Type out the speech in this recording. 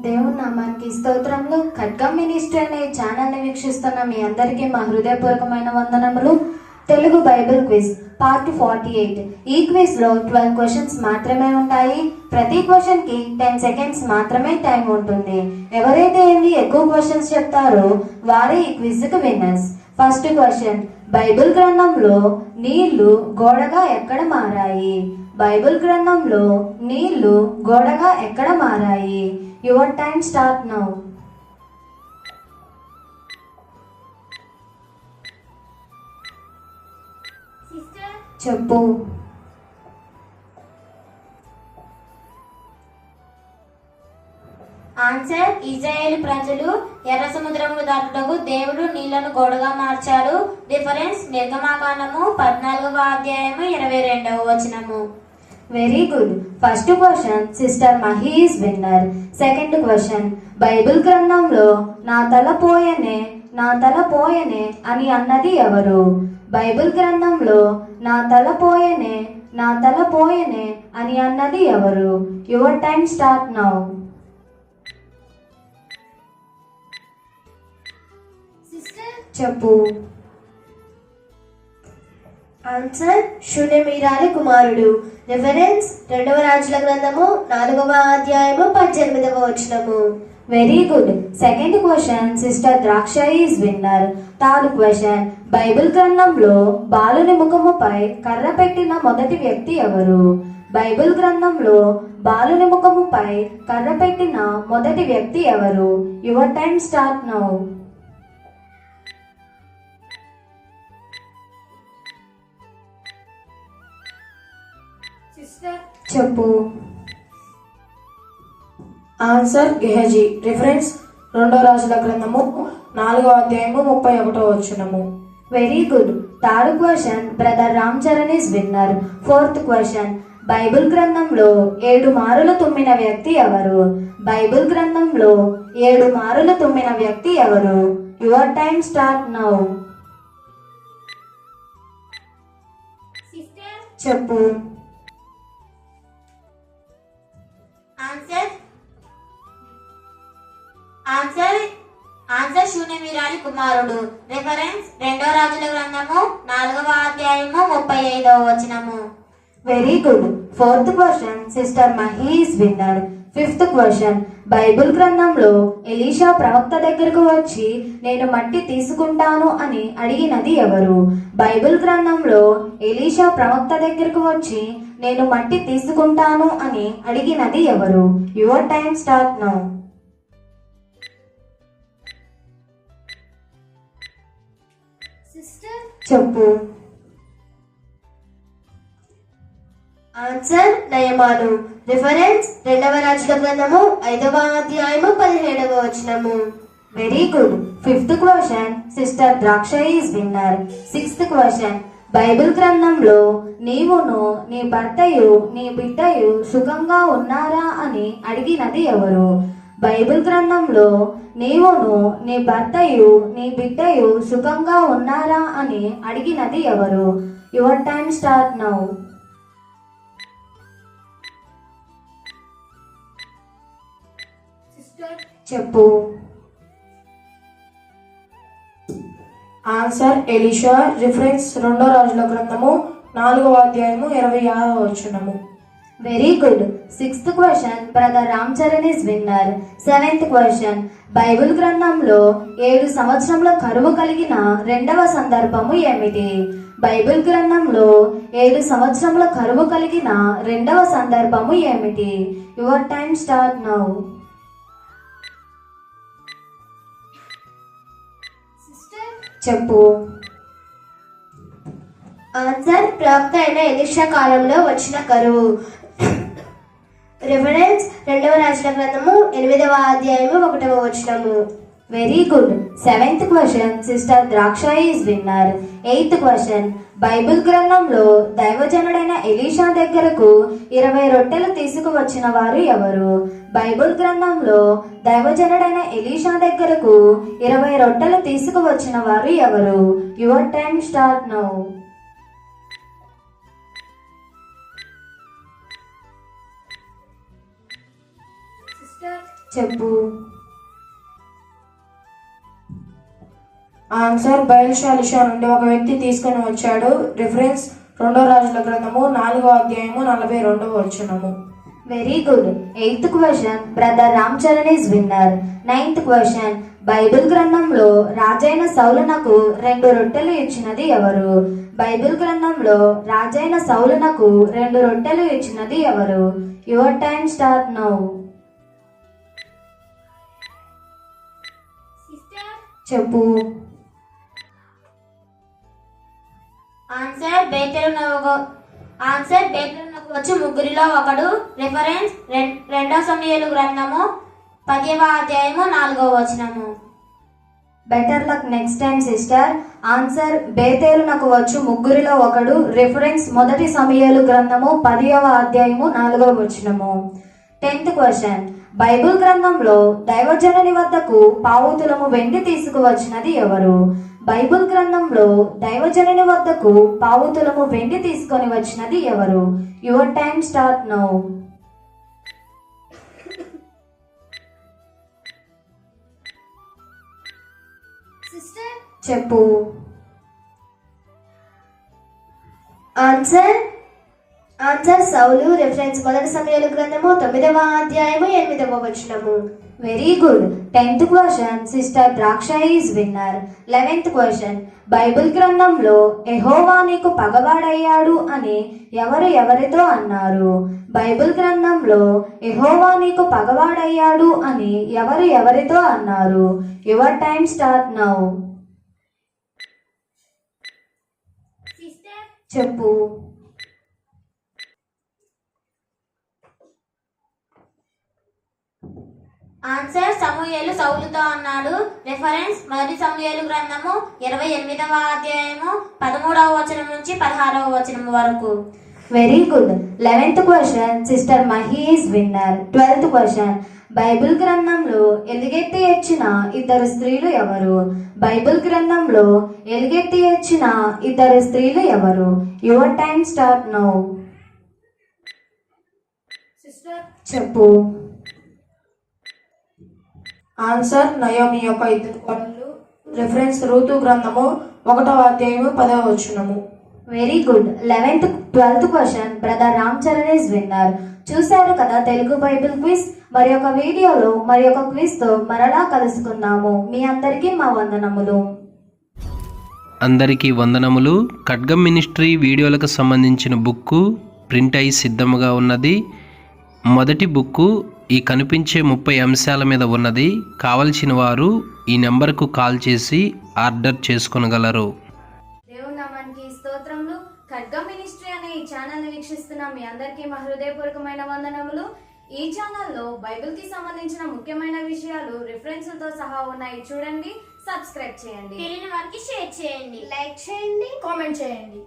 దేవుని నామానికి స్తోత్రములు. ఖడ్గం మినిస్ట్రీ అనే ఛానల్ని వీక్షిస్తున్న మీ అందరికీ మా హృదయపూర్వకమైన వందనములు. Telugu Bible quiz part 48. ఈ క్విజ్ లో 12 క్వశ్చన్స్ మాత్రమే ఉంటాయి. ప్రతి క్వశ్చన్ కి 10 సెకండ్స్ మాత్రమే టైం ఉంటుంది. ఎవరైతే ఎక్కువ క్వశ్చన్స్ చెప్తారో వారే ఈ క్విజ్ కు విన్నర్స్. ఫస్ట్ క్వశ్చన్, బైబిల్ గ్రంథంలో నీళ్లు గోడగా ఎక్కడ మారాయి? బైబిల్ గ్రంథంలో నీళ్లు గోడగా ఎక్కడ మారాయి? Your time start now. చెప్పు. ఆన్సర్, ఇజ్రాయేల్ ప్రజలు ఎర్ర సముద్రమును దాటుటకు దేవుడు నీళ్లను గోడగా మార్చాడు. రిఫరెన్స్ నిర్గమాకాండము 14వ అధ్యాయము 22వ వచనము. Very good. First question sister Mahi is winner. Second question, Bible గ్రంథంలో నా తల పోయనే అని అన్నది ఎవరు? బైబిల్ గ్రంథంలో నా తల పోయనే అని అన్నది ఎవరు? Your time start now. చెప్పు. ఆన్సర్, షూనేమీరాలి కుమారుడు. రిఫరెన్స్ 2వ రాజుల గ్రంథము 4వ అధ్యాయము 18వ వచనము. Very good. Second question sister Draksha is winner. Third question, Bible గ్రంథంలో బాలుని ముఖముపై కర్ర పెట్టిన మొదటి వ్యక్తి ఎవరు? బైబిల్ గ్రంథంలో బాలుని ముఖముపై కర్ర పెట్టిన మొదటి వ్యక్తి ఎవరు? Your time start now. చెప్పు. ఆన్సర్, గెహజీ. రిఫరెన్స్ 2వ రాజుల గ్రంథము 4వ అధ్యాయము 31వ వచనము. Very good. Third question brother Ram Charan is winner. Fourth question, Bible గ్రంథంలో 7 మారులు తుమ్మిన వ్యక్తి ఎవరు? బైబిల్ గ్రంథంలో 7 మారులు తుమ్మిన వ్యక్తి ఎవరు? Your time start now. చెప్పు. ఆన్సర్ షూనేమీరాలి కుమారుడు. రిఫరెన్స్ 2వ రాజుల గ్రంథము 4వ అధ్యాయము 35వ వచనము. Very good. Fourth question sister Mahi is winner. Fifth question, Bible గ్రంథంలో ఎలీషా ప్రవక్త దగ్గరకు వచ్చి నేను మట్టి తీసుకుంటాను అని అడిగినది ఎవరు? బైబిల్ గ్రంథంలో ఎలీషా ప్రవక్త దగ్గరకు వచ్చి నేను మట్టి తీసుకుంటాను అని అడిగినది ఎవరు? Your time start now. చెప్పు. Answer, Naaman. రిఫరెన్స్ 2వ రాజుల గ్రంథము 5వ అధ్యాయము 17వ వచనము. Very good. Fifth question sister Draksha is winner. Sixth question, Bible గ్రంథంలో నీవును నీ భర్తయు నీ బిడ్డయు సుఖంగా ఉన్నారా అని అడిగినది ఎవరు? బైబిల్ గ్రంథంలో నీవును నీ భర్తయు నీ బిడ్డయు సుఖంగా ఉన్నారా అని అడిగినది ఎవరు? Your time start now. చెప్పు. Answer, Elisha. రిఫరెన్స్ 2వ రాజుల గ్రంథము 4వ అధ్యాయము 26వ వచనము. Very good. Sixth question brother Ram Charan is winner. Seventh question, Bible గ్రంథంలో 7 సంవత్సరముల కరువు కలిగిన రెండవ సందర్భము ఏమిటి? బైబిల్ గ్రంథంలో 7 సంవత్సరముల కరువు కలిగిన రెండవ సందర్భము ఏమిటి? Your time start now. చెప్పు. ఆన్సర్, ప్రవక్త అయిన ఎలీషా కాలంలో వచ్చిన కరువు. రిఫరెన్స్ 2వ రాజుల గ్రంథము 8వ అధ్యాయము 1వ వచనము. Very good. Seventh question sister Draksha is winner. Eighth question, Bible గ్రంథంలో దైవజనుడైన ఎలీషా దగ్గరకు 20 రొట్టెలు తీసుకువచ్చిన వారు ఎవరు? బైబిల్ గ్రంథంలో దైవజనుడైన ఎలీషా దగ్గరకు 20 రొట్టెలు తీసుకువచ్చిన వారు ఎవరు? Your time start now. చెప్పు. ఆన్సర్ బయలుషాలిషా నుండి ఒక వ్యక్తి తీసుకొని వచ్చాడు. రిఫరెన్స్ 2 రాజుల గ్రంథము 4వ అధ్యాయము 42వ వచనము. Very good. 8th question brother Ram Charan is winner. 9th question Bible గ్రంథంలో రాజైన సౌలునకు 2 రొట్టెలు ఇచ్చినది ఎవరు? బైబిల్ గ్రంథంలో రాజైన సౌలునకు 2 రొట్టెలు ఇచ్చినది ఎవరు? Your time start now. చెప్పు. ఆన్సర్ బేతేలునకు వచ్చి ముగ్గురిలో ఒకడు. రిఫరెన్స్ 2 సమూయేలు గ్రంథము 10వ అధ్యాయము 4వ వచనము. Better luck next time sister. Answer బేతేలునకు వచ్చు ముగ్గురిలో ఒకడు. రిఫరెన్స్ 1 సమూయేలు గ్రంథము 10వ అధ్యాయము 4వ వచనము. 10th క్వశ్చన్ బైబిల్ గ్రంథంలో దైవజనుని వద్దకు పావుతులము వెండి తీసుకువచ్చినది ఎవరు? బైబిల్ గ్రంథంలో దైవజనుని వద్దకు పావుతులము వెండి తీసుకొని వచ్చినది ఎవరు? Your time start now. చెప్పు. Answer Saul. రిఫరెన్స్ 1 సమూయేలు గ్రంథము 9వ అధ్యాయము 8వ వచనము. Very good. 10th question sister Draksha is winner. 11th question Bible గ్రంథంలో యెహోవా నీకు పగవాడయ్యాడు అని ఎవరితో అన్నారు? బైబిల్ గ్రంథంలో యెహోవా నీకు పగవాడయ్యాడు అని ఎవరితో అన్నారు? Your time start now. చెప్పు. ఆన్సర్ సమూయేలు సౌలుతో అన్నాడు. రిఫరెన్స్ 1 సమూయేలు గ్రంథము 28వ అధ్యాయము 13వ వచనం నుంచి 16వ వచనం వరకు. Very good. 11th question sister Mahi is winner. 12th question Bible గ్రంథంలో ఎలుగెత్తి ఇచ్చిన 2 స్త్రీలు ఎవరు? బైబిల్ గ్రంథంలో ఎలుగెత్తి ఇచ్చిన 2 స్త్రీలు ఎవరు? Your time start now. చెప్పు. ఆన్సర్ నయోమి యొక్క 2 కోడళ్ళు. రిఫరెన్స్ రూతు గ్రంథము 1వ అధ్యాయము 10వ వచనము. Very good. 12th question brother Ram Charan is winner. చూశారు కదా తెలుగు బైబిల్ క్విజ్. మరి ఒక వీడియోలో మరి ఒక క్విజ్ తో మరలా కలుసుకుందాము. మీ అందరికీ మా వందనములు. అందరికీ వందనములు. ఖడ్గం మినిస్ట్రీ వీడియోలకు సంబంధించిన బుక్కు ప్రింట్ అయి సిద్ధముగా ఉన్నది. మొదటి బుక్కు ఈ కనిపించే 30 అంశాల మీద ఉన్నది. కావలసిన వారు ఈ నెంబర్కు కాల్ చేసి ఆర్డర్ చేసుకొనగలరు. దేవుని నామానికి స్తోత్రములు. ఖడ్గం మినిస్ట్రీ అనే ఈ ఛానల్ వీక్షిస్తున్న మీ అందరికీ మా హృదయపూర్వకమైన వందనములు. ఈ ఛానల్లో బైబిల్ కి సంబంధించిన ముఖ్యమైన విషయాలు రిఫరెన్స్లతో సహా ఉన్నాయి. చూడండి, సబ్స్క్రైబ్ చేయండి, తెలియని వారికి షేర్ చేయండి, లైక్ చేయండి, కామెంట్ చేయండి.